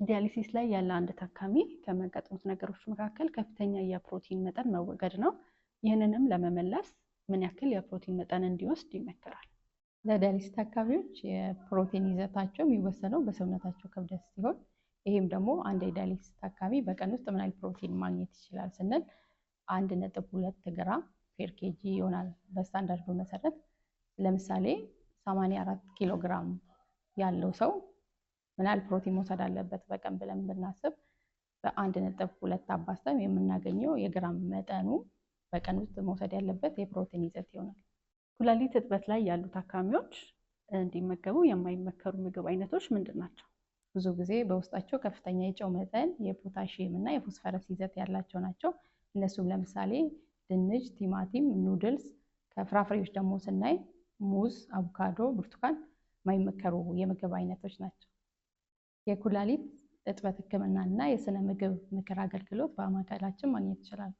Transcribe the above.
ዲያሊሲስ ላይ ያለ አንድ ታካሚ ከሚያጋጥሙት ነገሮች መካከል ከፍተኛ የፕሮቲን መጠን መወገድ ነው። ይህንንም ለመመለስ ምን ያክል የፕሮቲን መጠን እንዲወስድ ይመከራል? ለዲያሊሲስ ታካሚዎች የፕሮቲን ይዘታቸው የሚወሰነው በሰውነታቸው ክብደት ሲሆን ይህም ደግሞ አንድ የዲያሊሲስ ታካሚ በቀን ውስጥ ምን ያህል ፕሮቲን ማግኘት ይችላል ስንል 1.2 ግራም ፔር ኬጂ ይሆናል። በስታንዳርዱ መሰረት ለምሳሌ 84 ኪሎ ግራም ያለው ሰው ምን ያህል ፕሮቲን መውሰድ አለበት በቀን ብለን ብናስብ በ1.2 አባዝተን የምናገኘው የግራም መጠኑ በቀን ውስጥ መውሰድ ያለበት የፕሮቲን ይዘት ይሆናል። ኩላሊት እጥበት ላይ ያሉ ታካሚዎች እንዲመገቡ የማይመከሩ ምግብ አይነቶች ምንድን ናቸው? ብዙ ጊዜ በውስጣቸው ከፍተኛ የጨው መጠን፣ የፖታሺየም እና የፎስፈረስ ይዘት ያላቸው ናቸው። እነሱም ለምሳሌ ድንች፣ ቲማቲም፣ ኑድልስ። ከፍራፍሬዎች ደግሞ ስናይ ሙዝ፣ አቮካዶ፣ ብርቱካን የማይመከሩ የምግብ አይነቶች ናቸው። የኩላሊት እጥበት ህክምና እና የስነ ምግብ ምክር አገልግሎት በማዕከላችን ማግኘት ይችላሉ።